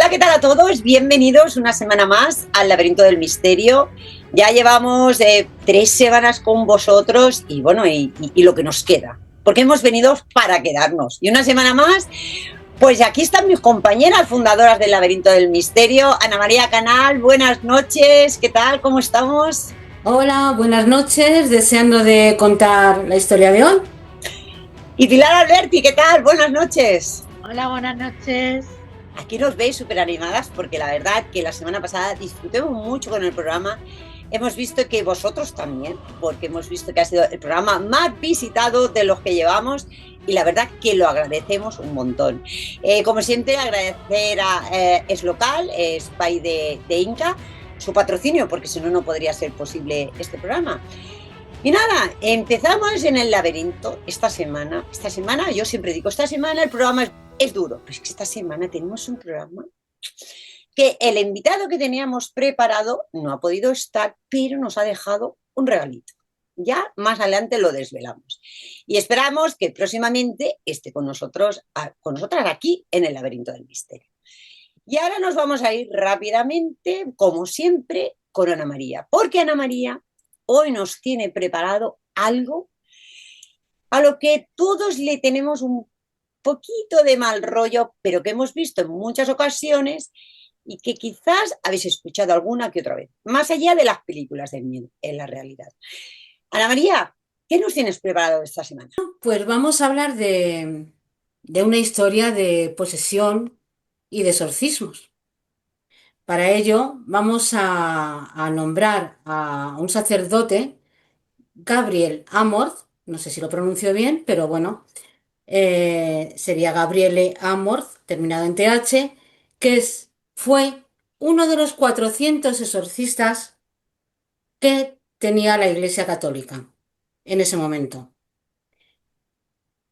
Hola, ¿qué tal a todos? Bienvenidos una semana más al Laberinto del Misterio. Ya llevamos 3 semanas con vosotros y bueno, y lo que nos queda, porque hemos venido para quedarnos. Y una semana más, pues aquí están mis compañeras fundadoras del Laberinto del Misterio, Ana María Canal, buenas noches, ¿qué tal? ¿Cómo estamos? Hola, buenas noches, deseando de contar la historia de hoy. Y Pilar Alberti, ¿qué tal? Buenas noches. Hola, buenas noches. Aquí nos veis súper animadas porque la verdad que la semana pasada disfrutemos mucho con el programa. Hemos visto que vosotros también, porque hemos visto que ha sido el programa más visitado de los que llevamos y la verdad que lo agradecemos un montón. Como siempre, agradecer a Es Local, Spy de Inca, su patrocinio, porque si no, no podría ser posible este programa. Y nada, empezamos en el laberinto esta semana. Esta semana, yo siempre digo, esta semana el programa es duro, pero es que esta semana tenemos un programa que el invitado que teníamos preparado no ha podido estar, pero nos ha dejado un regalito. Ya más adelante lo desvelamos. Y esperamos que próximamente esté con nosotros, con nosotras aquí en el laberinto del misterio. Y ahora nos vamos a ir rápidamente, como siempre, con Ana María, porque Ana María hoy nos tiene preparado algo a lo que todos le tenemos un poquito de mal rollo, pero que hemos visto en muchas ocasiones y que quizás habéis escuchado alguna que otra vez, más allá de las películas de miedo, en la realidad. Ana María, ¿qué nos tienes preparado esta semana? Pues vamos a hablar de una historia de posesión y de exorcismos. Para ello vamos a nombrar a un sacerdote, Gabriel Amorth, no sé si lo pronuncio bien, pero bueno, sería Gabriele Amorth, terminado en TH, fue uno de los 400 exorcistas que tenía la Iglesia Católica en ese momento.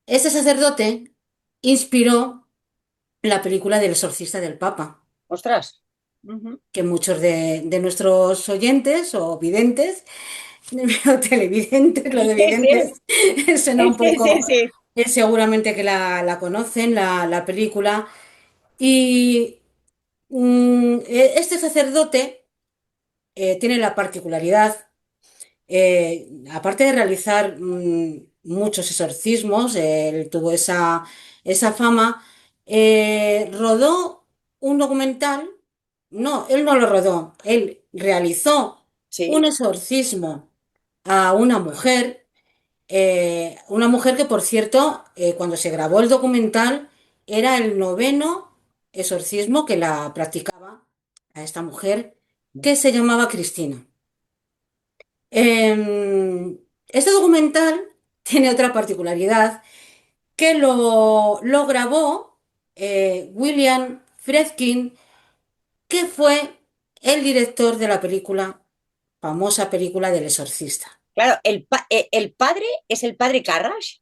Este sacerdote inspiró la película del exorcista del Papa, Ostras. Uh-huh. que muchos de nuestros oyentes o videntes, o televidentes, lo de Sí, sí, videntes, suena un sí, sí, poco, sí. seguramente que la conocen, la película. Y este sacerdote tiene la particularidad, aparte de realizar muchos exorcismos, él tuvo esa fama, rodó un documental, no, él no lo rodó, él realizó un Sí. exorcismo a una mujer que por cierto, cuando se grabó el documental, era el noveno exorcismo que la practicaba a esta mujer que se llamaba Cristina. Este documental tiene otra particularidad que lo grabó William Friedkin, que fue el director de la famosa película del Exorcista. Claro, el padre es el padre Carras.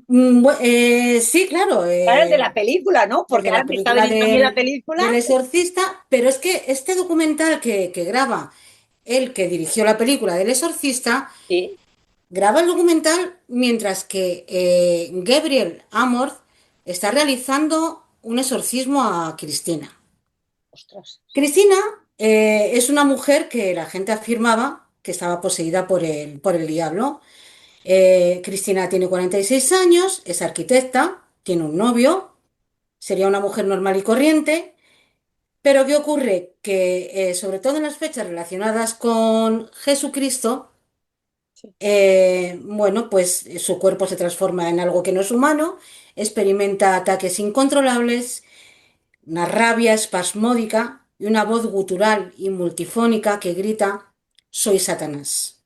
Sí, claro, Claro, el de la película, ¿no? el Porque de ahora la me está película veniendo a mí la película. del Exorcista, pero es que este documental que graba el que dirigió la película del Exorcista, Sí. graba el documental mientras que Gabriel Amorth está realizando un exorcismo a Cristina. Ostras. Cristina es una mujer que la gente afirmaba que estaba poseída por el diablo. Cristina tiene 46 años, es arquitecta, tiene un novio, sería una mujer normal y corriente, pero ¿qué ocurre? Que sobre todo en las fechas relacionadas con Jesucristo, Sí. bueno, pues su cuerpo se transforma en algo que no es humano, experimenta ataques incontrolables, una rabia espasmódica y una voz gutural y multifónica que grita, soy Satanás.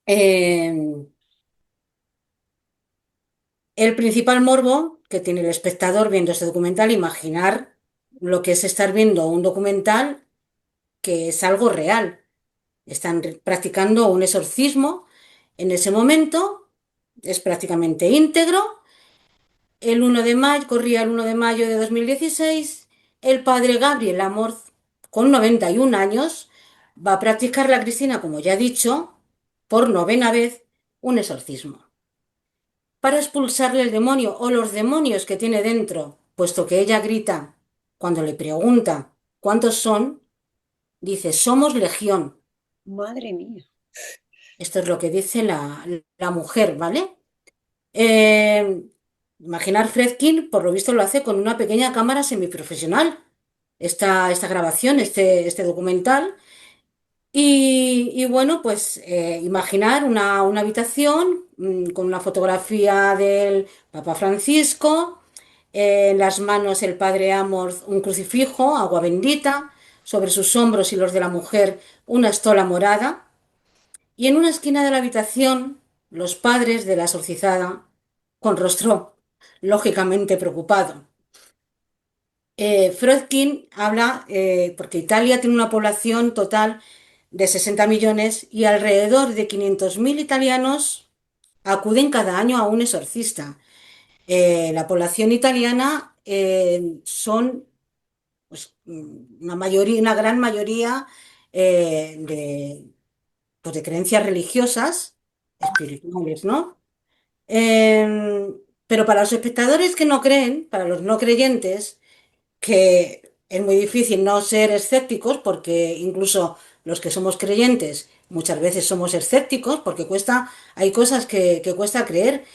Eh, el principal morbo que tiene el espectador viendo este documental, imaginar lo que es estar viendo un documental que es algo real. Están practicando un exorcismo en ese momento, es prácticamente íntegro. El 1 de mayo, corría el 1 de mayo de 2016, el padre Gabriel Amorth, con 91 años, va a practicar la Cristina, como ya he dicho, por novena vez, un exorcismo, para expulsarle el demonio o los demonios que tiene dentro, puesto que ella grita cuando le pregunta cuántos son, dice, somos legión. Madre mía. Esto es lo que dice la mujer, ¿vale? Eh, Imaginar Fredkin, por lo visto, lo hace con una pequeña cámara semiprofesional, esta grabación, este documental. Y bueno, pues imaginar una habitación con una fotografía del Papa Francisco, en las manos el padre Amorth un crucifijo, agua bendita, sobre sus hombros y los de la mujer una estola morada, y en una esquina de la habitación los padres de la exorcizada con rostro lógicamente preocupado. Friedkin habla, porque Italia tiene una población total de 60 millones y alrededor de 500.000 italianos acuden cada año a un exorcista. La población italiana son pues, una mayoría, una gran mayoría pues, de creencias religiosas, espirituales, ¿no? Eh, pero para los espectadores que no creen, para los no creyentes, que es muy difícil no ser escépticos, porque incluso los que somos creyentes muchas veces somos escépticos, porque hay cosas que cuesta creer,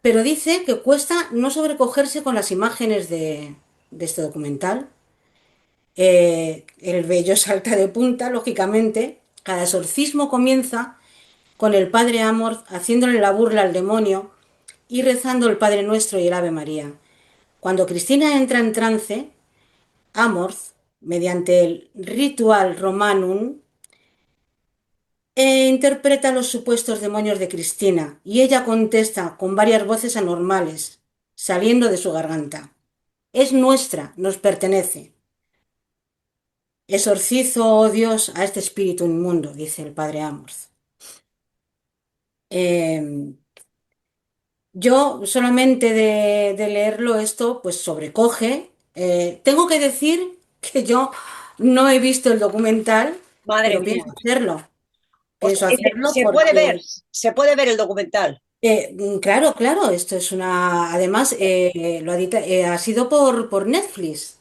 pero dice que cuesta no sobrecogerse con las imágenes de este documental. El vello salta de punta, lógicamente. Cada exorcismo comienza con el padre Amorth haciéndole la burla al demonio y rezando el Padre Nuestro y el Ave María. Cuando Cristina entra en trance, Amorth, mediante el Ritual Romanum, interpreta los supuestos demonios de Cristina y ella contesta con varias voces anormales, saliendo de su garganta. Es nuestra, nos pertenece. Exorcizo, oh Dios, a este espíritu inmundo, dice el padre Amorth. Eh, yo solamente de leerlo esto, pues sobrecoge. Tengo que decir que yo no he visto el documental, Madre pero mía. O sea, pienso hacerlo porque, se puede ver el documental. claro, claro, esto es una, además, ha sido por Netflix.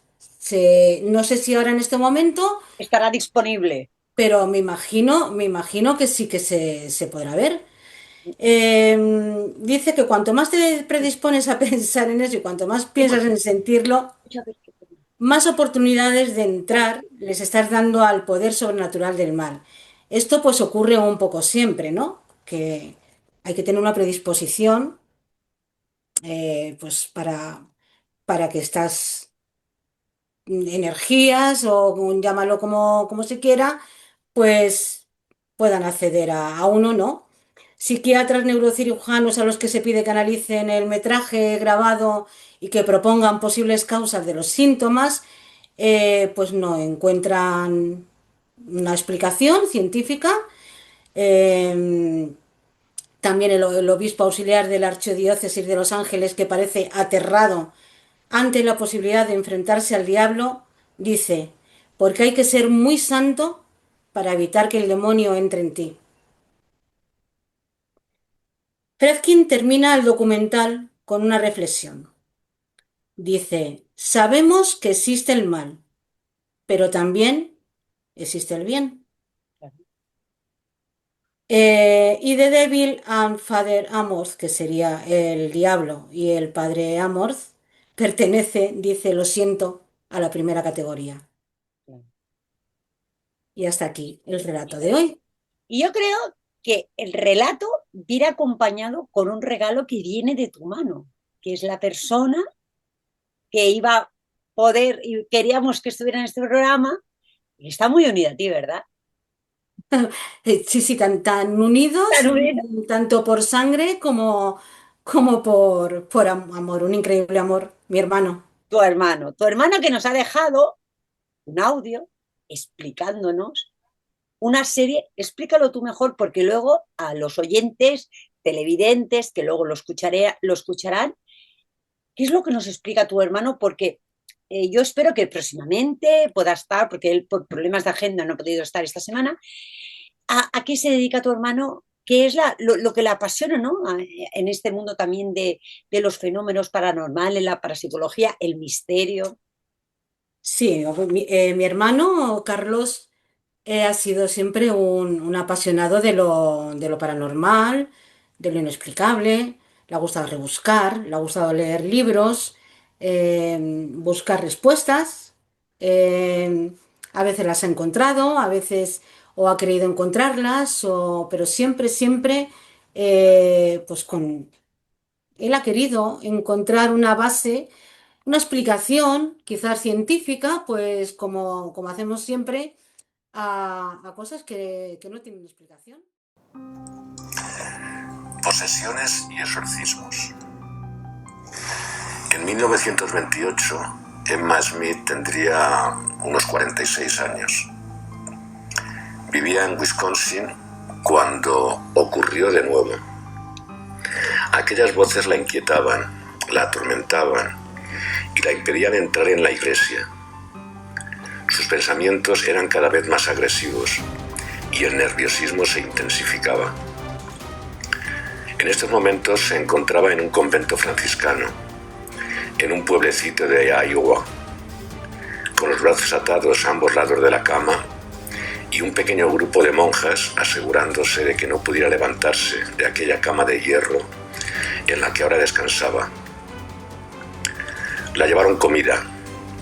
No sé si ahora en este momento, Estará disponible. pero me imagino que sí que se podrá ver. Dice que cuanto más te predispones a pensar en eso y cuanto más piensas en sentirlo, más oportunidades de entrar les estás dando al poder sobrenatural del mal. Esto pues ocurre un poco siempre, ¿no? Que hay que tener una predisposición pues para que estas energías o llámalo como se quiera, pues puedan acceder a uno, ¿no? Psiquiatras, neurocirujanos a los que se pide que analicen el metraje grabado y que propongan posibles causas de los síntomas, pues no encuentran una explicación científica. Eh, También el obispo auxiliar de la Archidiócesis de Los Ángeles, que parece aterrado ante la posibilidad de enfrentarse al diablo, dice, porque hay que ser muy santo para evitar que el demonio entre en ti. Fredkin termina el documental con una reflexión. Dice, sabemos que existe el mal, pero también existe el bien. Y The Devil and Father Amorth, que sería el diablo y el padre Amorth, pertenece, dice, lo siento, a la primera categoría. Y hasta aquí el relato de hoy. Y yo creo que el relato viene acompañado con un regalo que viene de tu mano, que es la persona que iba a poder y queríamos que estuviera en este programa. Y está muy unida a ti, ¿verdad? Sí, sí, tan unidos, Tan unida. tanto por sangre como por amor, un increíble amor, mi hermano. Tu hermano que nos ha dejado un audio explicándonos una serie, explícalo tú mejor, porque luego a los oyentes, televidentes, que luego lo escucharán, ¿qué es lo que nos explica tu hermano? Porque yo espero que próximamente pueda estar, porque él por problemas de agenda no ha podido estar esta semana. ¿A qué se dedica tu hermano? que es lo que la apasiona, ¿no? En este mundo también de los fenómenos paranormales, la parapsicología, el misterio. Sí, mi hermano Carlos ha sido siempre un apasionado de lo paranormal, de lo inexplicable. Le ha gustado rebuscar, le ha gustado leer libros, buscar respuestas. eh, a veces las ha encontrado, a veces o ha querido encontrarlas, pero siempre, siempre, pues él ha querido encontrar una base, una explicación, quizás científica, pues como hacemos siempre a cosas que no tienen explicación. Posesiones y exorcismos. En 1928, Emma Smith tendría unos 46 años. Vivía en Wisconsin cuando ocurrió de nuevo. Aquellas voces la inquietaban, la atormentaban y la impedían entrar en la iglesia. Sus pensamientos eran cada vez más agresivos y el nerviosismo se intensificaba. En estos momentos se encontraba en un convento franciscano, en un pueblecito de Iowa, con los brazos atados a ambos lados de la cama y un pequeño grupo de monjas asegurándose de que no pudiera levantarse de aquella cama de hierro en la que ahora descansaba. La llevaron comida,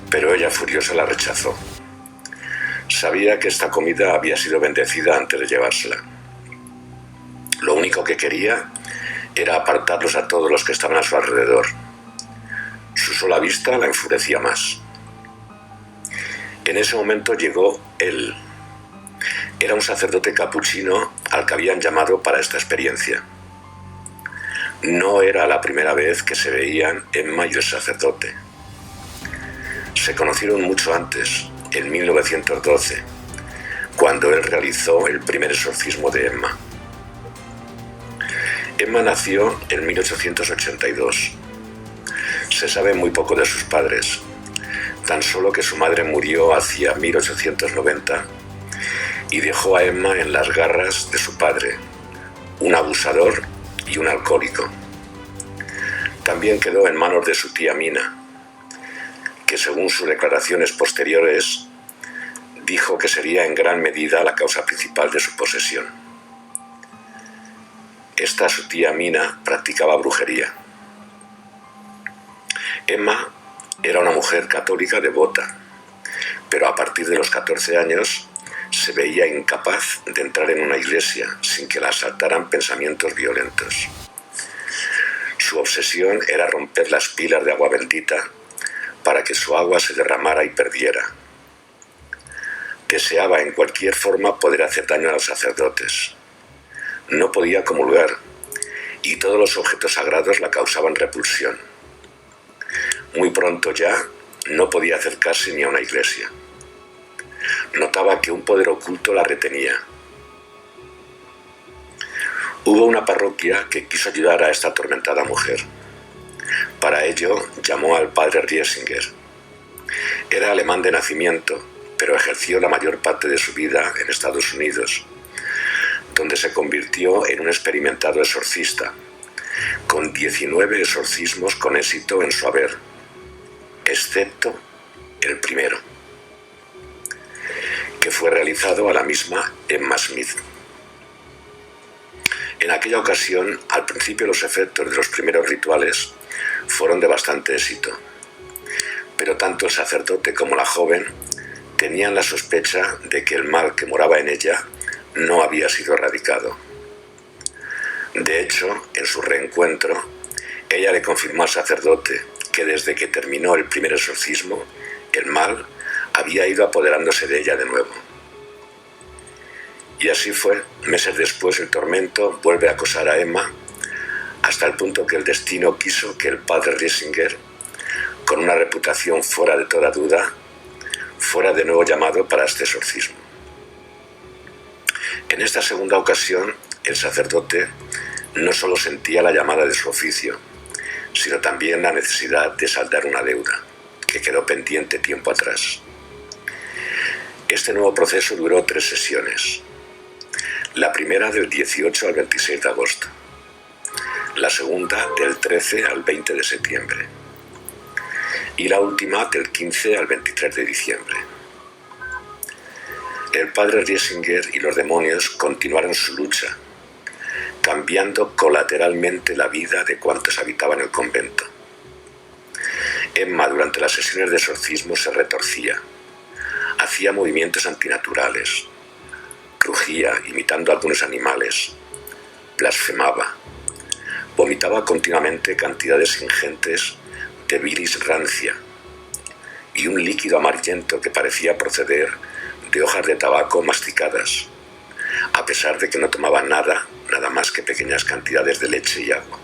pero ella furiosa la rechazó. Sabía que esta comida había sido bendecida antes de llevársela. Lo único que quería era apartarlos a todos los que estaban a su alrededor. Su sola vista la enfurecía más. En ese momento llegó él. Era un sacerdote capuchino al que habían llamado para esta experiencia. No era la primera vez que se veían Emma y el sacerdote. Se conocieron mucho antes, en 1912, cuando él realizó el primer exorcismo de Emma. Emma nació en 1882. Se sabe muy poco de sus padres, tan solo que su madre murió hacia 1890 y dejó a Emma en las garras de su padre, un abusador y un alcohólico. También quedó en manos de su tía Mina, que según sus declaraciones posteriores dijo que sería en gran medida la causa principal de su posesión. Esta su tía Mina practicaba brujería. Emma era una mujer católica devota, pero a partir de los 14 años se veía incapaz de entrar en una iglesia sin que la asaltaran pensamientos violentos. Su obsesión era romper las pilas de agua bendita para que su agua se derramara y perdiera. Deseaba en cualquier forma poder hacer daño a los sacerdotes. No podía comulgar y todos los objetos sagrados la causaban repulsión. Muy pronto ya no podía acercarse ni a una iglesia. Notaba que un poder oculto la retenía. Hubo una parroquia que quiso ayudar a esta atormentada mujer. Para ello llamó al padre Riesinger. Era alemán de nacimiento, pero ejerció la mayor parte de su vida en Estados Unidos, donde se convirtió en un experimentado exorcista, con 19 exorcismos con éxito en su haber, excepto el primero, que fue realizado a la misma Emma Smith. En aquella ocasión, al principio los efectos de los primeros rituales fueron de bastante éxito, pero tanto el sacerdote como la joven tenían la sospecha de que el mal que moraba en ella no había sido erradicado. De hecho, en su reencuentro, ella le confirmó al sacerdote que desde que terminó el primer exorcismo, el mal había ido apoderándose de ella de nuevo. Y así fue. Meses después el tormento vuelve a acosar a Emma, hasta el punto que el destino quiso que el padre Riesinger, con una reputación fuera de toda duda, fuera de nuevo llamado para este exorcismo. En esta segunda ocasión, el sacerdote no solo sentía la llamada de su oficio, sino también la necesidad de saldar una deuda que quedó pendiente tiempo atrás. Este nuevo proceso duró 3 sesiones. La primera del 18 al 26 de agosto, la segunda del 13 al 20 de septiembre y la última del 15 al 23 de diciembre. El padre Riesinger y los demonios continuaron su lucha, cambiando colateralmente la vida de cuantos habitaban el convento. Emma durante las sesiones de exorcismo se retorcía, hacía movimientos antinaturales, rugía imitando a algunos animales, blasfemaba, vomitaba continuamente cantidades ingentes de bilis rancia y un líquido amarillento que parecía proceder de hojas de tabaco masticadas, a pesar de que no tomaba nada más que pequeñas cantidades de leche y agua.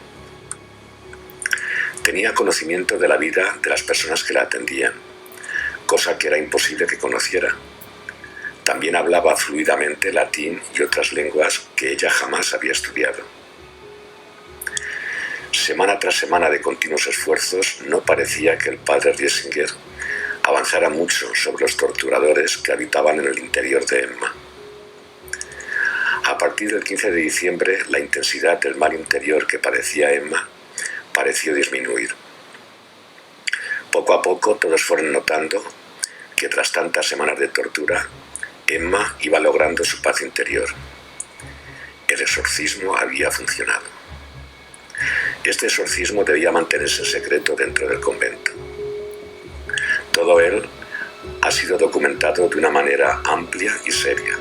Tenía conocimiento de la vida de las personas que la atendían, cosa que era imposible que conociera. También hablaba fluidamente latín y otras lenguas que ella jamás había estudiado. Semana tras semana de continuos esfuerzos, no parecía que el padre Riesinger avanzara mucho sobre los torturadores que habitaban en el interior de Emma. A partir del 15 de diciembre, la intensidad del mal interior que padecía Emma pareció disminuir. Poco a poco todos fueron notando que tras tantas semanas de tortura, Emma iba logrando su paz interior. El exorcismo había funcionado. Este exorcismo debía mantenerse en secreto dentro del convento. Todo él ha sido documentado de una manera amplia y seria.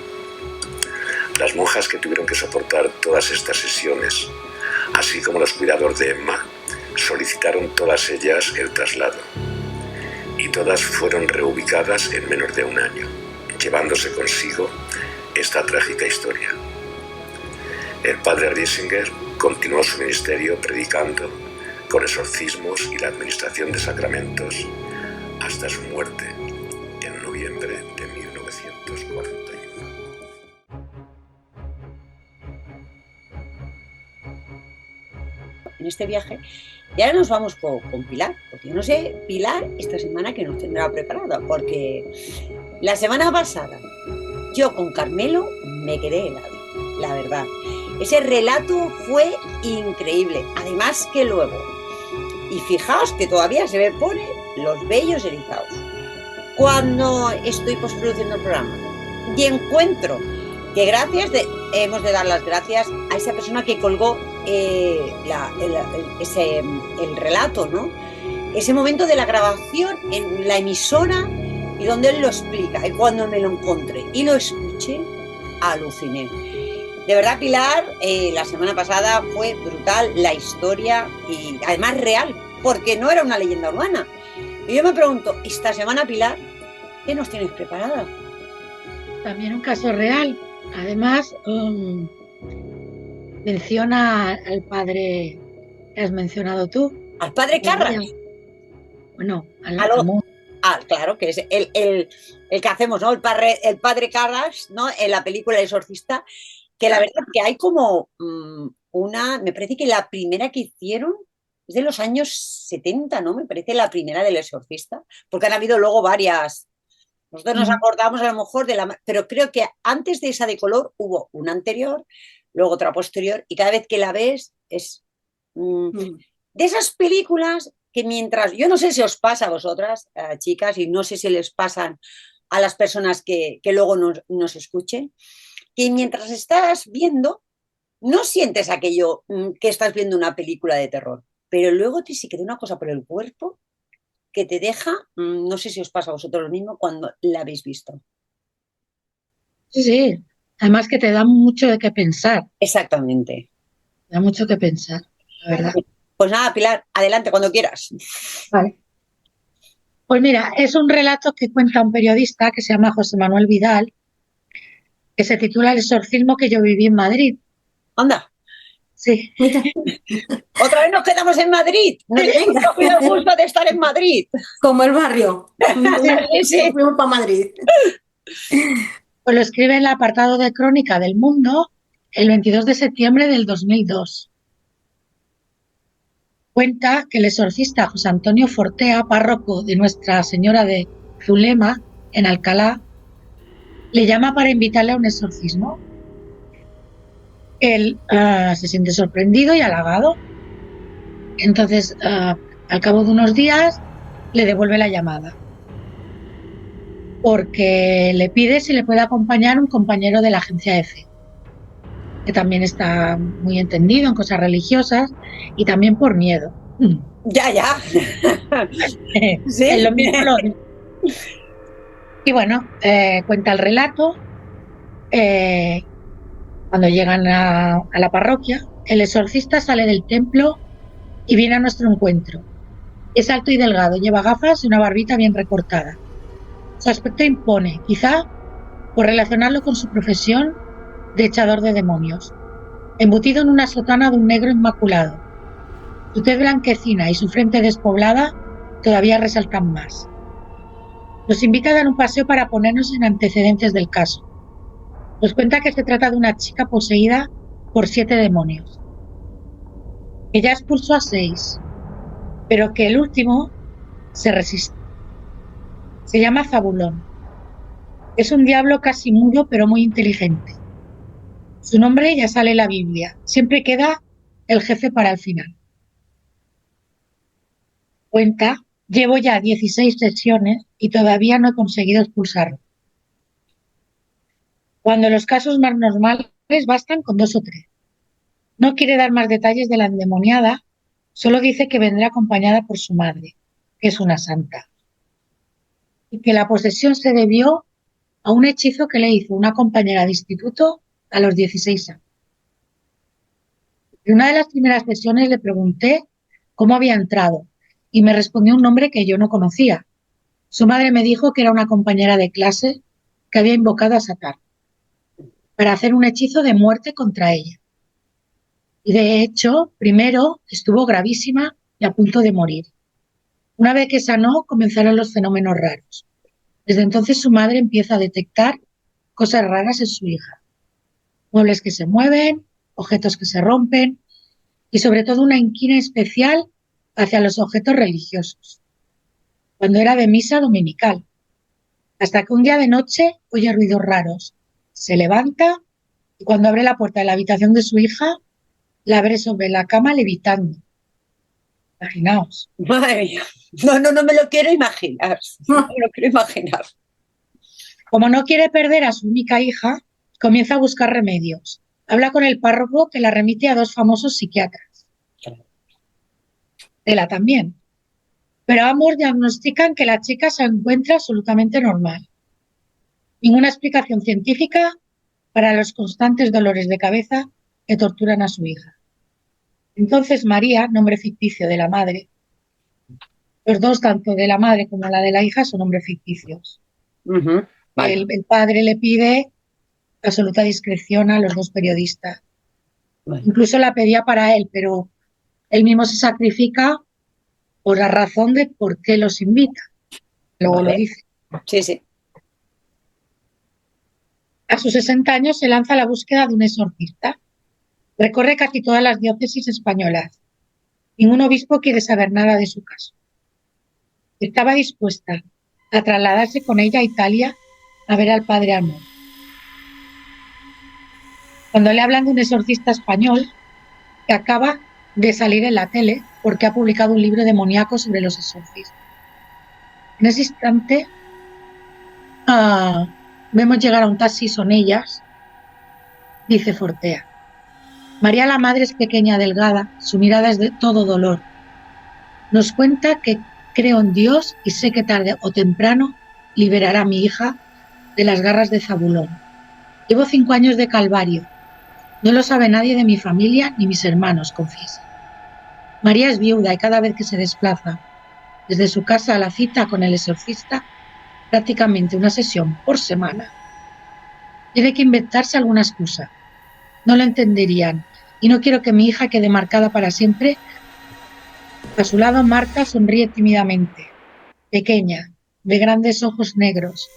Las monjas que tuvieron que soportar todas estas sesiones, así como los cuidadores de Emma, solicitaron todas ellas el traslado, y todas fueron reubicadas en menos de un año, llevándose consigo esta trágica historia. El padre Riesinger continuó su ministerio predicando con exorcismos y la administración de sacramentos hasta su muerte en noviembre de 1941. En este viaje, y ahora nos vamos con Pilar, porque yo no sé, Pilar, esta semana que nos tendrá preparada, porque la semana pasada yo con Carmelo me quedé helado, la verdad. Ese relato fue increíble, además que luego, y fijaos que todavía se me ponen los vellos erizados, cuando estoy postproduciendo el programa y encuentro que hemos de dar las gracias a esa persona que colgó el relato, ¿no? Ese momento de la grabación en la emisora y donde él lo explica. Y cuando me lo encontré y lo escuché, aluciné. De verdad, Pilar, la semana pasada fue brutal la historia y además real, porque no era una leyenda urbana. Y yo me pregunto, esta semana, Pilar, ¿qué nos tienes preparada? También un caso real. Además, menciona al padre que has mencionado tú. ¿Al padre Carras? Bueno, claro, que es el que hacemos, ¿no? El padre Carras, ¿no? En la película El Exorcista, que la verdad que hay como me parece que la primera que hicieron es de los años 70, ¿no? Me parece la primera del Exorcista, porque han habido luego varias. Nosotros nos acordamos a lo mejor pero creo que antes de esa de color hubo una anterior, luego otra posterior, y cada vez que la ves es de esas películas que mientras, yo no sé si os pasa a vosotras, chicas, y no sé si les pasan a las personas que luego nos escuchen, que mientras estás viendo, no sientes aquello que estás viendo una película de terror, pero luego sí que da una cosa por el cuerpo que te deja, no sé si os pasa a vosotros lo mismo cuando la habéis visto. Sí, además que te da mucho de qué pensar. Exactamente. Te da mucho que pensar, la verdad. Pues nada, Pilar, adelante cuando quieras. Vale. Pues mira, es un relato que cuenta un periodista que se llama José Manuel Vidal, que se titula El exorcismo que yo viví en Madrid. Anda. Sí. Otra vez nos quedamos en Madrid. Nos hemos cogido el gusto de estar en Madrid. Como el barrio. Sí. Fuimos para Madrid. Pues lo escribe en el apartado de Crónica del Mundo el 22 de septiembre del 2002. Cuenta que el exorcista José Antonio Fortea, párroco de Nuestra Señora de Zulema, en Alcalá, le llama para invitarle a un exorcismo. Él se siente sorprendido y halagado. Entonces, al cabo de unos días, le devuelve la llamada porque le pide si le puede acompañar un compañero de la agencia EFE, que también está muy entendido en cosas religiosas y también por miedo. Ya. En lo Sí. mismo Y bueno, cuenta el relato. Cuando llegan a la parroquia, el exorcista sale del templo y viene a nuestro encuentro. Es alto y delgado, lleva gafas y una barbita bien recortada. Su aspecto impone, quizá por relacionarlo con su profesión de echador de demonios. Embutido en una sotana de un negro inmaculado. Su tez blanquecina y su frente despoblada todavía resaltan más. Nos invita a dar un paseo para ponernos en antecedentes del caso. Nos cuenta que se trata de una chica poseída por 7 demonios, que ya expulsó a 6, pero que el último se resiste. Se llama Zabulón. Es un diablo casi mudo, pero muy inteligente. Su nombre ya sale en la Biblia. Siempre queda el jefe para el final. Cuenta, llevo ya 16 sesiones y todavía no he conseguido expulsarlo. Cuando los casos más normales bastan con 2 o 3. No quiere dar más detalles de la endemoniada, solo dice que vendrá acompañada por su madre, que es una santa, y que la posesión se debió a un hechizo que le hizo una compañera de instituto a los 16 años. En una de las primeras sesiones le pregunté cómo había entrado y me respondió un nombre que yo no conocía. Su madre me dijo que era una compañera de clase que había invocado a Satán para hacer un hechizo de muerte contra ella. Y de hecho, primero estuvo gravísima y a punto de morir. Una vez que sanó, comenzaron los fenómenos raros. Desde entonces su madre empieza a detectar cosas raras en su hija. Muebles que se mueven, objetos que se rompen y sobre todo una inquina especial hacia los objetos religiosos. Cuando era de misa dominical, hasta que un día de noche oye ruidos raros. Se levanta y cuando abre la puerta de la habitación de su hija, la abre sobre la cama levitando. Imaginaos. Madre mía. No me lo quiero imaginar. No me lo quiero imaginar. Como no quiere perder a su única hija, comienza a buscar remedios. Habla con el párroco que la remite a 2 famosos psiquiatras. Ella también. Pero ambos diagnostican que la chica se encuentra absolutamente normal. Ninguna explicación científica para los constantes dolores de cabeza que torturan a su hija. Entonces María, nombre ficticio de la madre, los dos, tanto de la madre como la de la hija, son nombres ficticios. Vale. El padre le pide absoluta discreción a los 2 periodistas. Vale. Incluso la pedía para él, pero él mismo se sacrifica por la razón de por qué los invita. Luego Vale. lo dice. Sí. A sus 60 años se lanza a la búsqueda de un exorcista. Recorre casi todas las diócesis españolas. Ningún obispo quiere saber nada de su caso. Estaba dispuesta a trasladarse con ella a Italia a ver al padre Amor. Cuando le hablan de un exorcista español que acaba de salir en la tele porque ha publicado un libro demoníaco sobre los exorcistas. En ese instante vemos llegar a un taxi, son ellas, dice Fortea. María la madre es pequeña, delgada, su mirada es de todo dolor. Nos cuenta que creo en Dios y sé que tarde o temprano liberará a mi hija de las garras de Zabulón. Llevo 5 años de calvario. No lo sabe nadie de mi familia ni mis hermanos, confiesa. María es viuda y cada vez que se desplaza desde su casa a la cita con el exorcista, prácticamente una sesión por semana, tiene que inventarse alguna excusa. No lo entenderían y no quiero que mi hija quede marcada para siempre. A su lado Marta sonríe tímidamente, pequeña, de grandes ojos negros,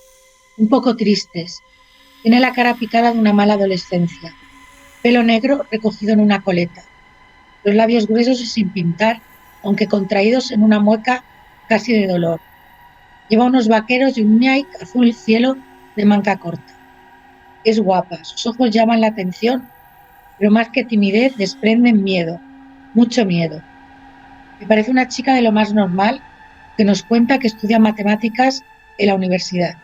un poco tristes. Tiene la cara picada de una mala adolescencia, pelo negro recogido en una coleta, los labios gruesos y sin pintar, aunque contraídos en una mueca casi de dolor. Lleva unos vaqueros y un Nike azul cielo de manga corta. Es guapa, sus ojos llaman la atención pero más que timidez desprenden miedo, mucho miedo. Me parece una chica de lo más normal que nos cuenta que estudia matemáticas en la universidad.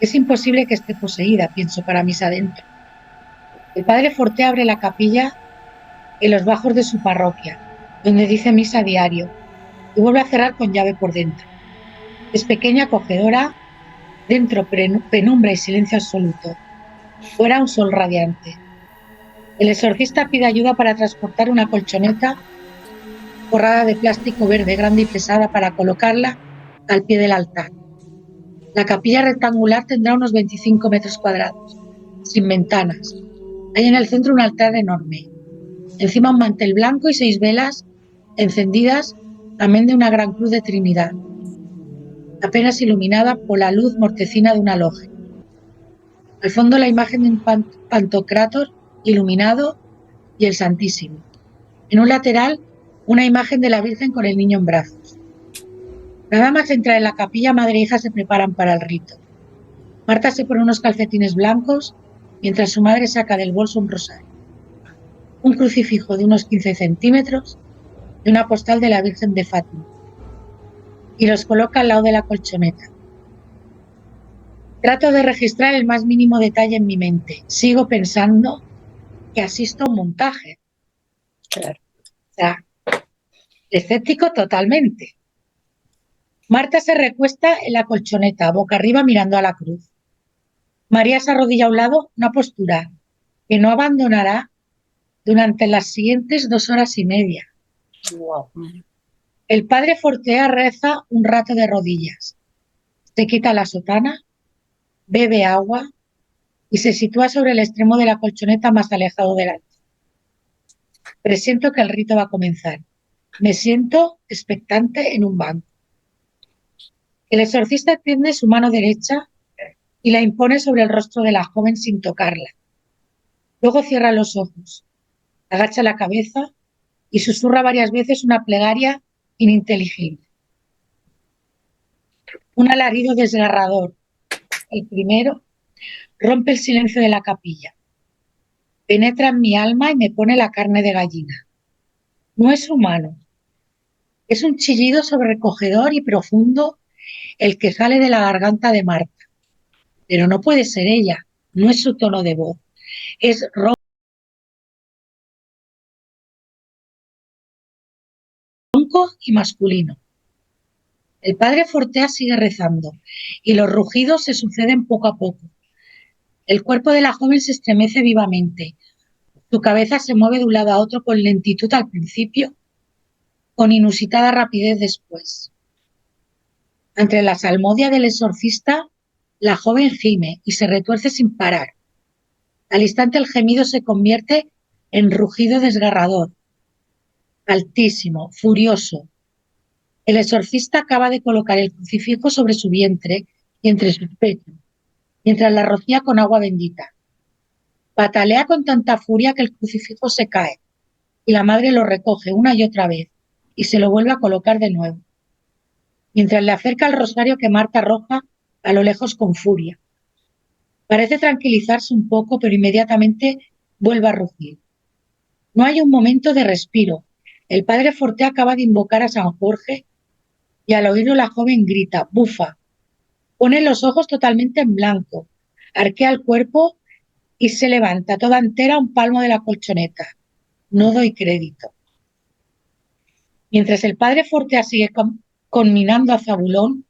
Es imposible que esté poseída, pienso para mis adentros. El padre Forte abre la capilla en los bajos de su parroquia, donde dice misa a diario, y vuelve a cerrar con llave por dentro. Es pequeña, acogedora, dentro penumbra y silencio absoluto. Fuera un sol radiante. El exorcista pide ayuda para transportar una colchoneta forrada de plástico verde grande y pesada para colocarla al pie del altar. La capilla rectangular tendrá unos 25 metros cuadrados, sin ventanas. Hay en el centro un altar enorme. Encima un mantel blanco y 6 velas encendidas, amén de una gran cruz de Trinidad, apenas iluminada por la luz mortecina de una logia. Al fondo la imagen de un Pantocrátor iluminado y el Santísimo. En un lateral, una imagen de la Virgen con el niño en brazos. Nada más entrar en la capilla, madre e hija se preparan para el rito. Marta se pone unos calcetines blancos mientras su madre saca del bolso un rosario, un crucifijo de unos 15 centímetros y una postal de la Virgen de Fátima, y los coloca al lado de la colchoneta. Trato de registrar el más mínimo detalle en mi mente. Sigo pensando que asisto a un montaje. Claro. O sea, escéptico totalmente. Marta se recuesta en la colchoneta, boca arriba mirando a la cruz. María se arrodilla a un lado, una postura que no abandonará durante las siguientes 2 horas y media. Wow. El padre Fortea reza un rato de rodillas. Se quita la sotana, bebe agua y se sitúa sobre el extremo de la colchoneta más alejado del altar. Presiento que el rito va a comenzar. Me siento expectante en un banco. El exorcista extiende su mano derecha y la impone sobre el rostro de la joven sin tocarla. Luego cierra los ojos, agacha la cabeza y susurra varias veces una plegaria ininteligible. Un alarido desgarrador, el primero, rompe el silencio de la capilla. Penetra en mi alma y me pone la carne de gallina. No es humano. Es un chillido sobrecogedor y profundo el que sale de la garganta de Marta. Pero no puede ser ella, no es su tono de voz. Es ronco y masculino. El padre Fortea sigue rezando y los rugidos se suceden poco a poco. El cuerpo de la joven se estremece vivamente. Su cabeza se mueve de un lado a otro con lentitud al principio, con inusitada rapidez después. Entre la salmodia del exorcista, la joven gime y se retuerce sin parar. Al instante el gemido se convierte en rugido desgarrador, altísimo, furioso. El exorcista acaba de colocar el crucifijo sobre su vientre y entre sus pechos, mientras la rocía con agua bendita. Patalea con tanta furia que el crucifijo se cae y la madre lo recoge una y otra vez y se lo vuelve a colocar de nuevo, mientras le acerca el rosario que Marta arroja a lo lejos con furia. Parece tranquilizarse un poco, pero inmediatamente vuelve a rugir. No hay un momento de respiro. El padre Fortea acaba de invocar a San Jorge y al oírlo la joven grita, bufa, pone los ojos totalmente en blanco, arquea el cuerpo y se levanta toda entera a un palmo de la colchoneta. No doy crédito. Mientras el padre Fortea sigue conminando a Zabulón,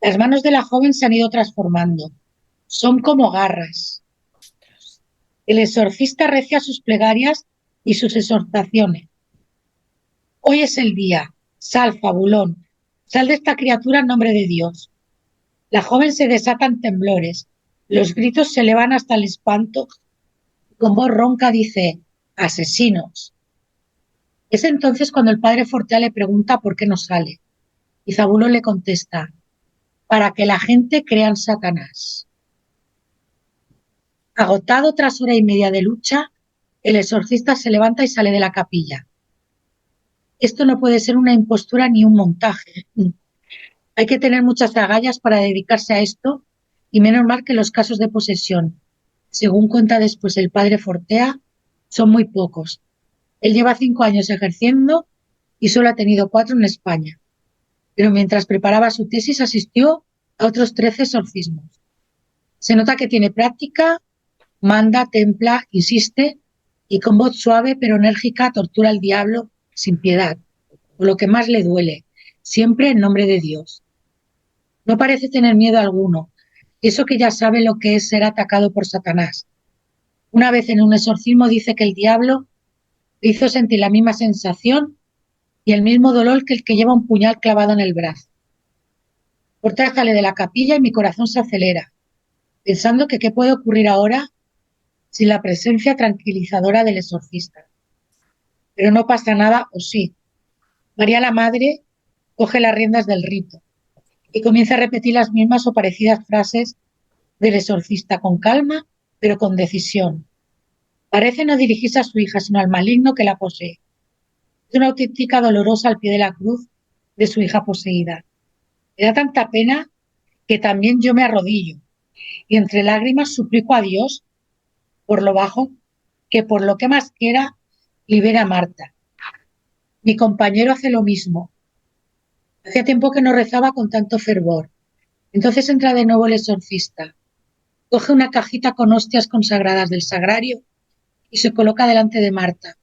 las manos de la joven se han ido transformando. Son como garras. El exorcista recia sus plegarias y sus exhortaciones. Hoy es el día. Sal, Zabulón. Sal de esta criatura en nombre de Dios. La joven se desata en temblores. Los gritos se elevan hasta el espanto. Con voz ronca dice, asesinos. Es entonces cuando el padre Fortea le pregunta por qué no sale. Y Zabulón le contesta, para que la gente crea en Satanás. Agotado tras hora y media de lucha, el exorcista se levanta y sale de la capilla. Esto no puede ser una impostura ni un montaje. Hay que tener muchas agallas para dedicarse a esto, y menos mal que los casos de posesión, según cuenta después el padre Fortea, son muy pocos. Él lleva 5 años ejerciendo y solo ha tenido 4 en España. Pero mientras preparaba su tesis asistió a otros 13 exorcismos. Se nota que tiene práctica, manda, templa, insiste y con voz suave pero enérgica tortura al diablo sin piedad, o lo que más le duele, siempre en nombre de Dios. No parece tener miedo alguno, eso que ya sabe lo que es ser atacado por Satanás. Una vez en un exorcismo dice que el diablo le hizo sentir la misma sensación y el mismo dolor que el que lleva un puñal clavado en el brazo. Fortea sale de la capilla y mi corazón se acelera, pensando que qué puede ocurrir ahora sin la presencia tranquilizadora del exorcista. Pero no pasa nada, o sí. María la Madre coge las riendas del rito y comienza a repetir las mismas o parecidas frases del exorcista con calma, pero con decisión. Parece no dirigirse a su hija, sino al maligno que la posee. Es una auténtica dolorosa al pie de la cruz de su hija poseída. Me da tanta pena que también yo me arrodillo y entre lágrimas suplico a Dios, por lo bajo, que por lo que más quiera libere a Marta. Mi compañero hace lo mismo. Hacía tiempo que no rezaba con tanto fervor. Entonces entra de nuevo el exorcista. Coge una cajita con hostias consagradas del sagrario y se coloca delante de Marta.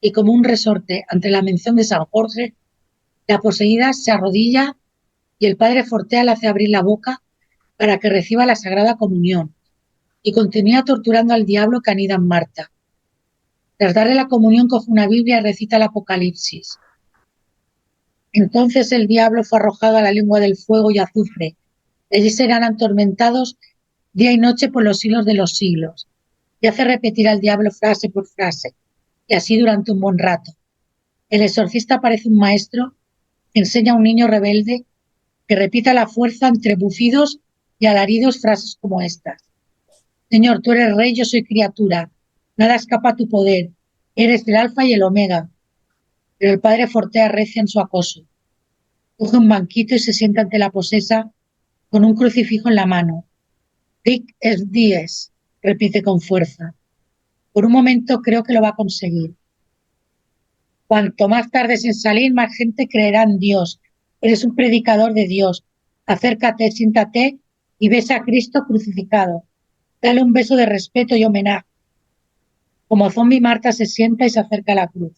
Y como un resorte ante la mención de San Jorge, la poseída se arrodilla y el padre Fortea le hace abrir la boca para que reciba la Sagrada Comunión y continúa torturando al diablo que anida en Marta. Tras darle la comunión coge una Biblia y recita el Apocalipsis. Entonces el diablo fue arrojado a la lengua del fuego y azufre. Allí serán atormentados día y noche por los siglos de los siglos. Y hace repetir al diablo frase por frase, y así durante un buen rato. El exorcista parece un maestro que enseña a un niño rebelde que repita a la fuerza entre bufidos y alaridos frases como estas. Señor, tú eres rey, yo soy criatura. Nada escapa a tu poder. Eres el alfa y el omega. Pero el padre Fortea recia en su acoso. Coge un banquito y se sienta ante la posesa con un crucifijo en la mano. Dic es dies, repite con fuerza. Por un momento creo que lo va a conseguir. Cuanto más tardes en salir, más gente creerá en Dios. Eres un predicador de Dios. Acércate, siéntate y besa a Cristo crucificado. Dale un beso de respeto y homenaje. Como zombi, Marta se sienta y se acerca a la cruz.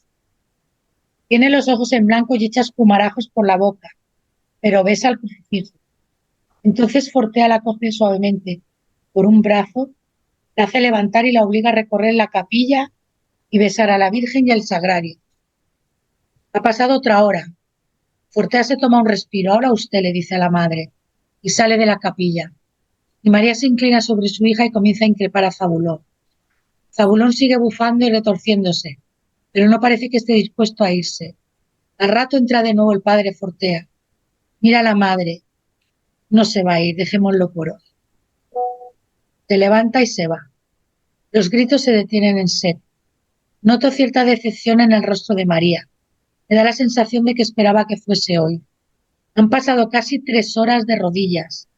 Tiene los ojos en blanco y echa espumarajos por la boca, pero besa al crucifijo. Entonces Fortea la coge suavemente por un brazo, la hace levantar y la obliga a recorrer la capilla y besar a la Virgen y al sagrario. Ha pasado otra hora. Fortea se toma un respiro. Ahora usted, le dice a la madre, y sale de la capilla. Y María se inclina sobre su hija y comienza a increpar a Zabulón. Zabulón sigue bufando y retorciéndose, pero no parece que esté dispuesto a irse. Al rato entra de nuevo el padre Fortea. Mira a la madre. No se va a ir, dejémoslo por hoy. Se levanta y se va. Los gritos se detienen en seco. Noto cierta decepción en el rostro de María. Me da la sensación de que esperaba que fuese hoy. Han pasado casi 3 horas de rodillas,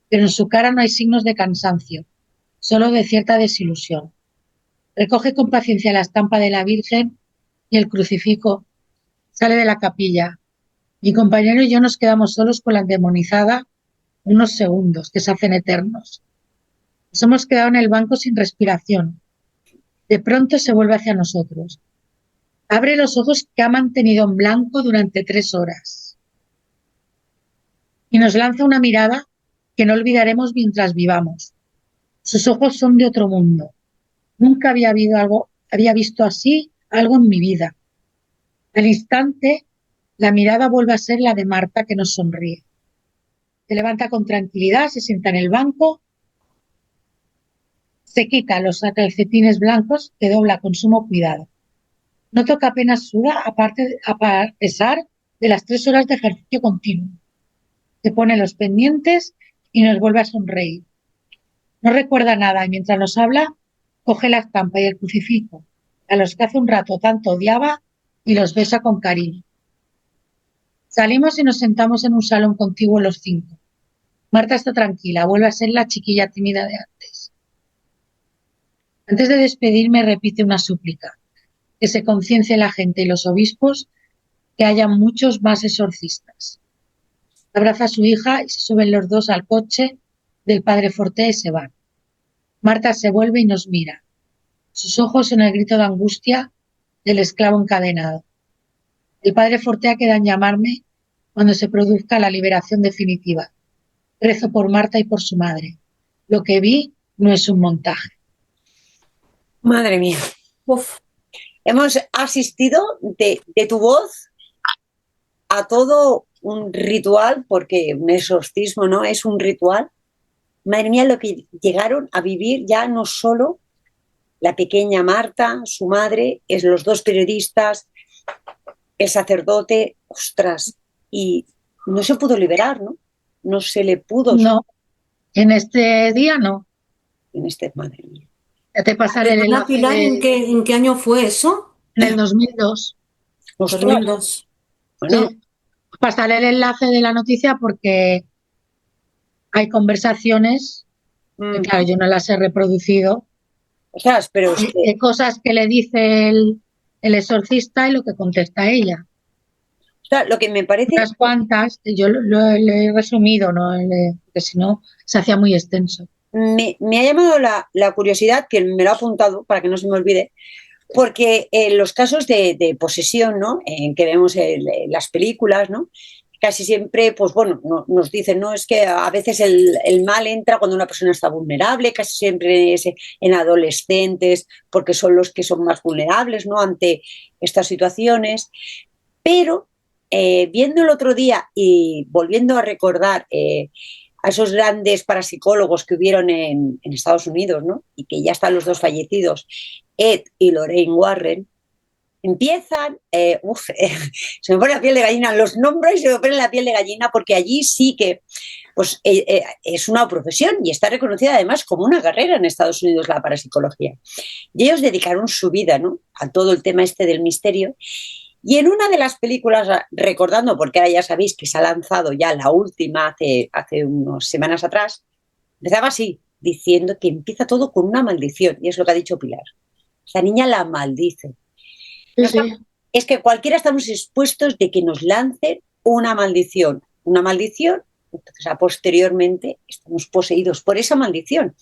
pero en su cara no hay signos de cansancio, solo de cierta desilusión. Recoge con paciencia la estampa de la Virgen y el crucifijo. Sale de la capilla. Mi compañero y yo nos quedamos solos con la endemonizada unos segundos que se hacen eternos. Nos hemos quedado en el banco sin respiración. De pronto se vuelve hacia nosotros. Abre los ojos que ha mantenido en blanco durante 3 horas. Y nos lanza una mirada que no olvidaremos mientras vivamos. Sus ojos son de otro mundo. Nunca había visto así algo en mi vida. Al instante, la mirada vuelve a ser la de Marta, que nos sonríe. Se levanta con tranquilidad, se sienta en el banco, se quita los calcetines blancos que dobla con sumo cuidado. Noto que apenas suda, a pesar de las 3 horas de ejercicio continuo. Se pone los pendientes y nos vuelve a sonreír. No recuerda nada y mientras nos habla, coge la estampa y el crucifijo, a los que hace un rato tanto odiaba, y los besa con cariño. Salimos y nos sentamos en un salón contiguo los 5. Marta está tranquila, vuelve a ser la chiquilla tímida de antes. Antes de despedirme repite una súplica, que se conciencie la gente y los obispos, que haya muchos más exorcistas. Abraza a su hija y se suben los dos al coche del padre Fortea y se van. Marta se vuelve y nos mira. Sus ojos son el grito de angustia del esclavo encadenado. El padre Fortea queda en llamarme cuando se produzca la liberación definitiva. Rezo por Marta y por su madre. Lo que vi no es un montaje. Madre mía. Uf, Hemos asistido de tu voz a todo un ritual, porque un exorcismo no es un ritual. Madre mía, lo que llegaron a vivir ya no solo la pequeña Marta, su madre, es los dos periodistas, el sacerdote, ostras, y no se pudo liberar, ¿no? No se le pudo No, en este día no. en este, madre mía. Ya te pasaré el perdona, enlace Pilar, ¿en qué año fue eso? en el 2002. Ostras, 2002. bueno, Sí, pasaré el enlace de la noticia porque hay conversaciones que, claro, yo no las he reproducido, ostras, pero es que, de cosas que le dice el exorcista y lo que contesta ella. ostras, lo que me parece, Unas cuantas, yo lo he resumido, ¿no? Porque si no se hacía muy extenso. me ha llamado la curiosidad, que me lo ha apuntado para que no se me olvide, porque en los casos de posesión, ¿no? En que vemos en las películas, ¿no? Casi siempre, pues bueno, nos dicen, no, es que a veces el mal entra cuando una persona está vulnerable, casi siempre es en adolescentes, porque son los que son más vulnerables, ¿no? Ante estas situaciones. Pero viendo el otro día y volviendo a recordar a esos grandes parapsicólogos que hubieron en Estados Unidos, ¿no? Y que ya están los dos fallecidos, Ed y Lorraine Warren, empiezan, se me pone la piel de gallina, los nombres se me pone la piel de gallina, porque allí sí que pues, es una profesión y está reconocida además como una carrera en Estados Unidos la parapsicología. Y ellos dedicaron su vida, ¿no? A todo el tema este del misterio. Y en una de las películas, recordando, porque ahora ya sabéis que se ha lanzado ya la última hace unas semanas atrás, empezaba así, diciendo que empieza todo con una maldición, y es lo que ha dicho Pilar. La niña la maldice. Sí, No sí. es que cualquiera estamos expuestos de que nos lancen una maldición, entonces posteriormente estamos poseídos por esa maldición.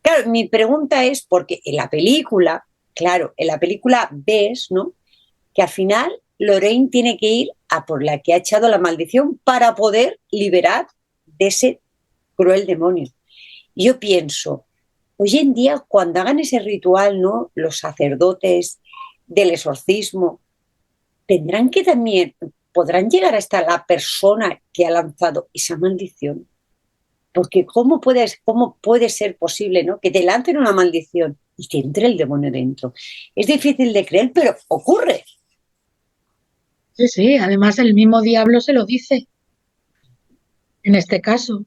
Claro, mi pregunta es, porque en la película, claro, en la película ves, ¿no? Que al final Lorraine tiene que ir a por la que ha echado la maldición para poder liberar de ese cruel demonio. Y yo pienso, hoy en día cuando hagan ese ritual, ¿no? Los sacerdotes del exorcismo, tendrán que también, podrán llegar hasta la persona que ha lanzado esa maldición. Porque cómo puede ser posible, ¿no? Que te lancen una maldición y te entre el demonio dentro. Es difícil de creer, pero ocurre. Sí, sí, además el mismo diablo se lo dice, en este caso.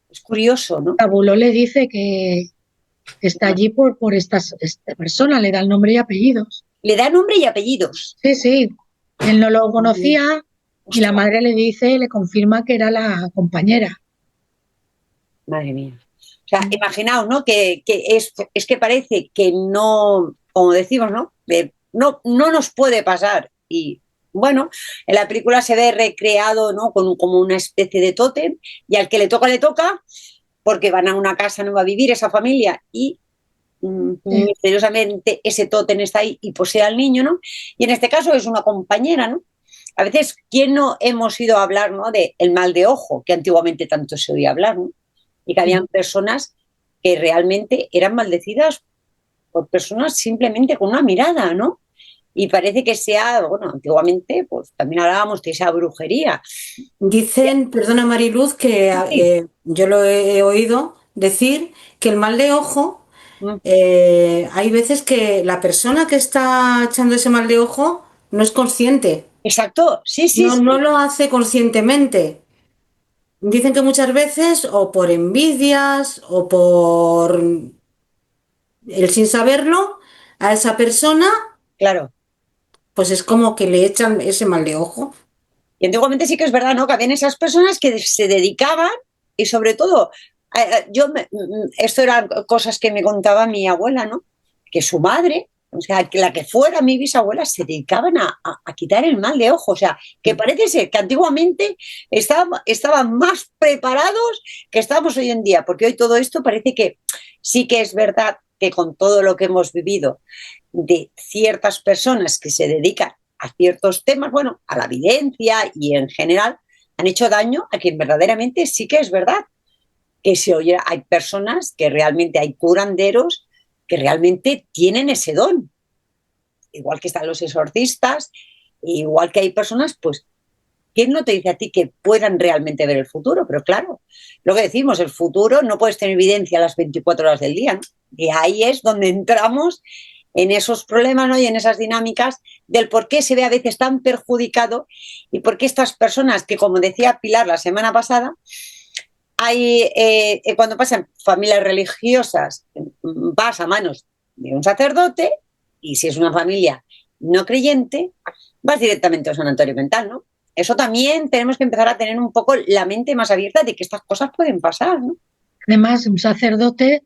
Es curioso, ¿no? Tabuló le dice que está allí por esta persona, le da el nombre y apellidos. Le da nombre y apellidos. Sí, sí, él no lo conocía y la madre le dice, le confirma que era la compañera. Madre mía. O sea, imaginaos, ¿no? Que es que parece que no, como decimos, ¿no? No nos puede pasar. Y bueno, en la película se ve recreado, ¿no? Como una especie de tótem, y al que le toca, porque van a una casa nueva a vivir esa familia y misteriosamente ese tótem está ahí y posee al niño, ¿no? Y en este caso es una compañera, ¿no? A veces, ¿quién no hemos ido a hablar, ¿no? De el mal de ojo, que antiguamente tanto se oía hablar, ¿no? Y que habían personas que realmente eran maldecidas por personas simplemente con una mirada, ¿no? Y parece que sea, bueno, antiguamente, pues también hablábamos de esa brujería. Dicen, perdona Mariluz, que Sí. yo lo he oído decir que el mal de ojo, Mm. hay veces que la persona que está echando ese mal de ojo no es consciente, Exacto, sí, sí, no, sí. no lo hace conscientemente. Dicen que muchas veces o por envidias o por el sin saberlo a esa persona, Claro. pues es como que le echan ese mal de ojo. Y antiguamente sí que es verdad, ¿no? Que habían esas personas que se dedicaban y sobre todo Esto eran cosas que me contaba mi abuela, ¿no? Que su madre, o sea, que la que fuera mi bisabuela, se dedicaban a quitar el mal de ojo. O sea, que parece ser que antiguamente estaban más preparados que estamos hoy en día, porque hoy todo esto parece que sí que es verdad que con todo lo que hemos vivido de ciertas personas que se dedican a ciertos temas, bueno, a la evidencia y en general, han hecho daño a quien verdaderamente sí que es verdad que se oye, hay personas que realmente, hay curanderos que realmente tienen ese don, igual que están los exorcistas, igual que hay personas, pues, ¿quién no te dice a ti que puedan realmente ver el futuro? Pero claro, lo que decimos, el futuro no puedes tener evidencia a las 24 horas del día, ¿no? Y ahí es donde entramos en esos problemas, ¿no? Y en esas dinámicas del por qué se ve a veces tan perjudicado y por qué estas personas que, como decía Pilar la semana pasada, hay, cuando pasan familias religiosas, vas a manos de un sacerdote y si es una familia no creyente, vas directamente a un sanatorio mental, ¿no? Eso también tenemos que empezar a tener un poco la mente más abierta de que estas cosas pueden pasar, ¿no? Además, un sacerdote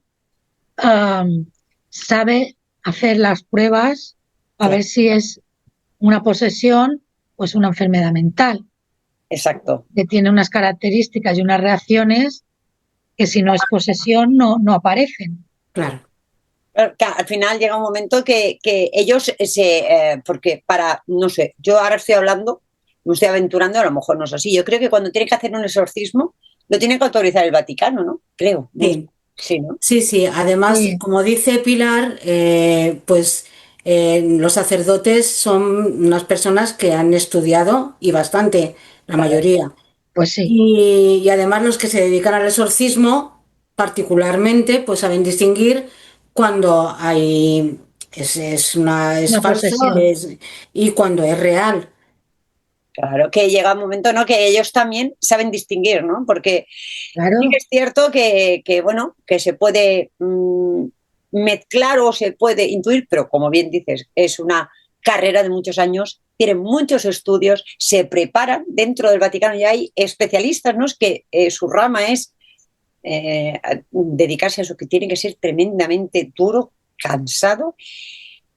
sabe hacer las pruebas a ver si es una posesión o es una enfermedad mental. Exacto. Que tiene unas características y unas reacciones que si no es posesión no aparecen. Claro. Que al final llega un momento que ellos porque no sé, yo ahora estoy hablando, me estoy aventurando, a lo mejor no es así. Yo creo que cuando tiene que hacer un exorcismo, lo tiene que autorizar el Vaticano, ¿no? Creo. Sí. Sí, ¿no? Sí. Además, Sí. como dice Pilar, los sacerdotes son unas personas que han estudiado y bastante, la mayoría. Pues sí. Y además los que se dedican al exorcismo, particularmente, pues saben distinguir cuando es falso posesión. y cuando es real. Claro, que llega un momento, ¿no? Que ellos también saben distinguir, ¿no? Porque Claro. sí que es cierto bueno, que se puede mezclar o se puede intuir, pero como bien dices, es una carrera de muchos años, tienen muchos estudios, se preparan dentro del Vaticano y hay especialistas, ¿no? Que su rama es dedicarse a eso, que tiene que ser tremendamente duro, cansado,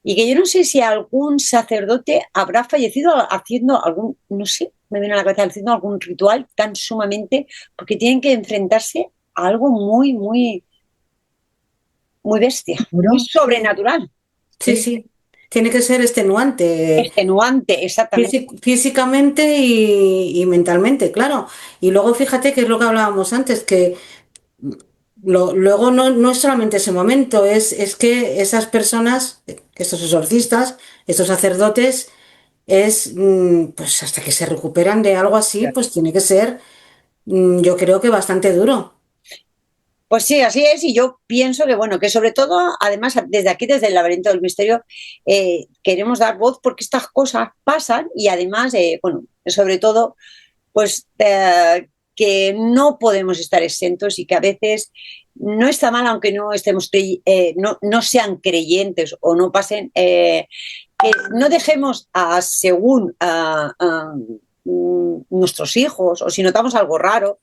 y que yo no sé si algún sacerdote habrá fallecido haciendo algún, no sé, me viene a la cabeza haciendo algún ritual tan sumamente, porque tienen que enfrentarse a algo muy, muy, muy bestia, ¿Seguro? muy sobrenatural. Sí. Tiene que ser extenuante. Extenuante, exactamente. Físicamente y mentalmente, claro. Y luego fíjate que es lo que hablábamos antes, que luego no es solamente ese momento, es que esas personas, estos exorcistas, estos sacerdotes, pues hasta que se recuperan de algo así, pues tiene que ser, yo creo que bastante duro. Pues sí, así es, y yo pienso que, bueno, que sobre todo, además, desde aquí, desde el laberinto del misterio, queremos dar voz porque estas cosas pasan y además, bueno, sobre todo, pues que no podemos estar exentos y que a veces no está mal, aunque no estemos no sean creyentes o no pasen, que no dejemos según nuestros hijos o si notamos algo raro,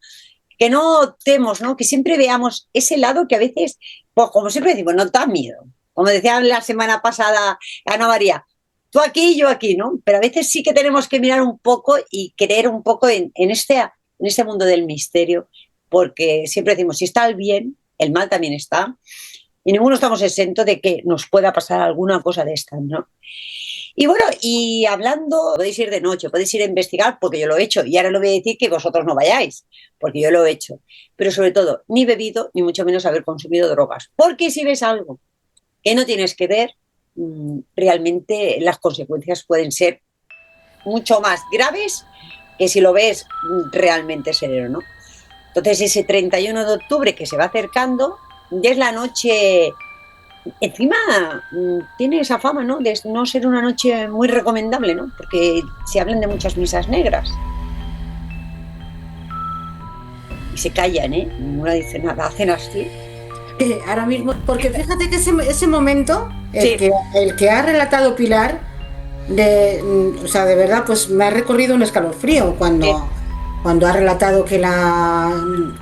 que no notemos, ¿no? Que siempre veamos ese lado que a veces, pues como siempre decimos, no da miedo. Como decía la semana pasada Ana María, tú aquí y yo aquí, ¿no? Pero a veces sí que tenemos que mirar un poco y creer un poco en este mundo del misterio, porque siempre decimos, si está el bien, el mal también está, y ninguno estamos exentos de que nos pueda pasar alguna cosa de estas, ¿no? Y bueno, y hablando, podéis ir de noche, podéis ir a investigar, porque yo lo he hecho, y ahora lo voy a decir que vosotros no vayáis, porque yo lo he hecho. Pero sobre todo, ni bebido, ni mucho menos haber consumido drogas. Porque si ves algo que no tienes que ver, realmente las consecuencias pueden ser mucho más graves que si lo ves realmente sereno, ¿no? Entonces, ese 31 de octubre que se va acercando, ya es la noche. Encima tiene esa fama, ¿no? De no ser una noche muy recomendable, ¿no? Porque se hablan de muchas misas negras. Y se callan, ¿eh? Ninguna dice nada, hacen así. Ahora mismo, porque fíjate que ese momento, Sí. el que ha relatado Pilar, o sea, de verdad, pues me ha recorrido un escalofrío cuando cuando ha relatado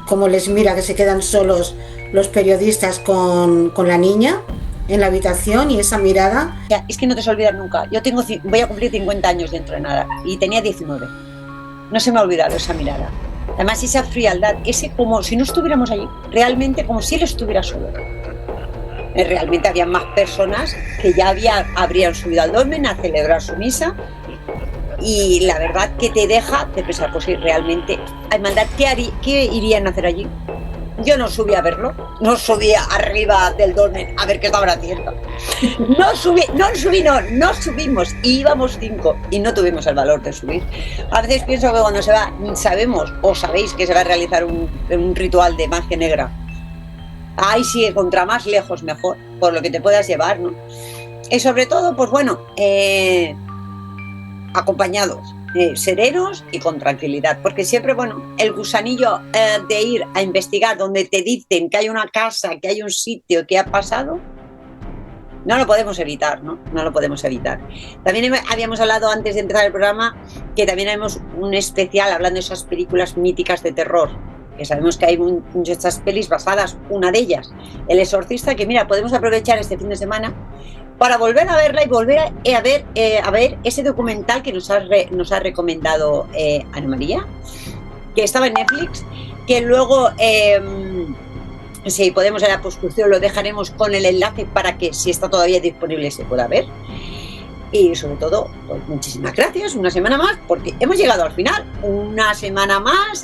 cómo les mira, que se quedan solos los periodistas con la niña en la habitación, y esa mirada. Es que no te se olvida nunca. Yo voy a cumplir 50 años dentro de nada y tenía 19. No se me ha olvidado esa mirada. Además, esa frialdad, ese como si no estuviéramos allí, realmente como si él estuviera solo. Realmente había más personas que ya habrían subido al dolmen a celebrar su misa, y la verdad que te deja de pensar, pues sí, realmente hay maldad. ¿Qué irían a hacer allí? Yo no subí a verlo, no subí arriba del dolmen a ver qué estaban haciendo. No subimos, y íbamos 5 y no tuvimos el valor de subir. A veces pienso que cuando se va, sabemos o sabéis que se va a realizar un ritual de magia negra. Ahí sí, contra más lejos mejor, por lo que te puedas llevar, ¿no? Y sobre todo, pues bueno, acompañados, serenos y con tranquilidad, porque siempre, bueno, el gusanillo de ir a investigar donde te dicen que hay una casa, que hay un sitio, que ha pasado, no lo podemos evitar, ¿no? No lo podemos evitar. También habíamos hablado antes de empezar el programa que también haremos un especial hablando de esas películas míticas de terror, que sabemos que hay muchas pelis basadas, una de ellas, El Exorcista, que mira, podemos aprovechar este fin de semana para volver a verla y volver a ver ese documental que nos ha recomendado Ana María, que estaba en Netflix, que luego, si podemos en la postproducción, lo dejaremos con el enlace para que, si está todavía disponible, se pueda ver. Y sobre todo, pues muchísimas gracias, una semana más, porque hemos llegado al final, una semana más,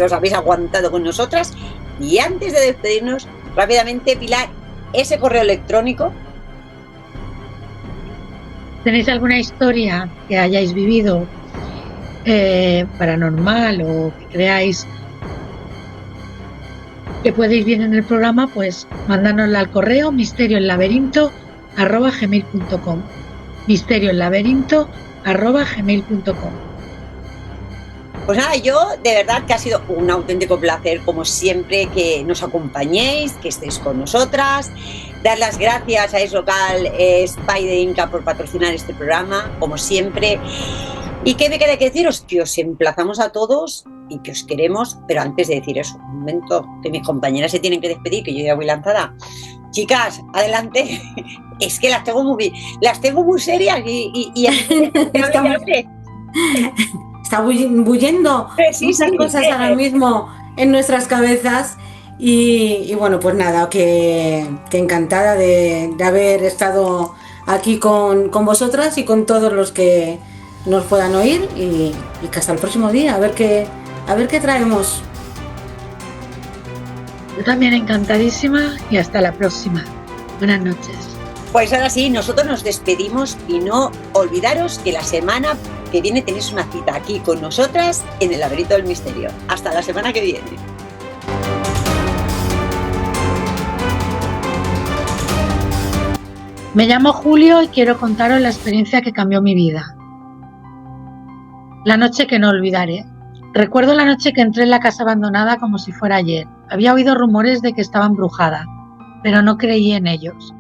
os habéis aguantado con nosotras. Y antes de despedirnos, rápidamente, Pilar, ese correo electrónico. ¿Tenéis alguna historia que hayáis vivido paranormal o que creáis que podéis ver en el programa? Pues mándanosla al correo misterioenlaberinto@gmail.com, misterioenlaberinto@gmail.com. Pues nada, yo de verdad que ha sido un auténtico placer, como siempre, que nos acompañéis, que estéis con nosotras. Dar las gracias a Es Local, Spider Inca, por patrocinar este programa, como siempre. Y qué me queda que deciros, que os emplazamos a todos y que os queremos, pero antes de decir eso, un momento, que mis compañeras se tienen que despedir, que yo ya voy lanzada. Chicas, adelante. Es que las tengo muy serias y está bullendo muchas cosas ahora mismo en nuestras cabezas. Y bueno, pues nada, que encantada de haber estado aquí con vosotras y con todos los que nos puedan oír, y que hasta el próximo día, a ver qué traemos. Yo también encantadísima, y hasta la próxima. Buenas noches. Pues ahora sí, nosotros nos despedimos, y no olvidaros que la semana que viene tenéis una cita aquí con nosotras en el Laberinto del Misterio. Hasta la semana que viene. Me llamo Julio y quiero contaros la experiencia que cambió mi vida. La noche que no olvidaré. Recuerdo la noche que entré en la casa abandonada como si fuera ayer. Había oído rumores de que estaba embrujada, pero no creí en ellos.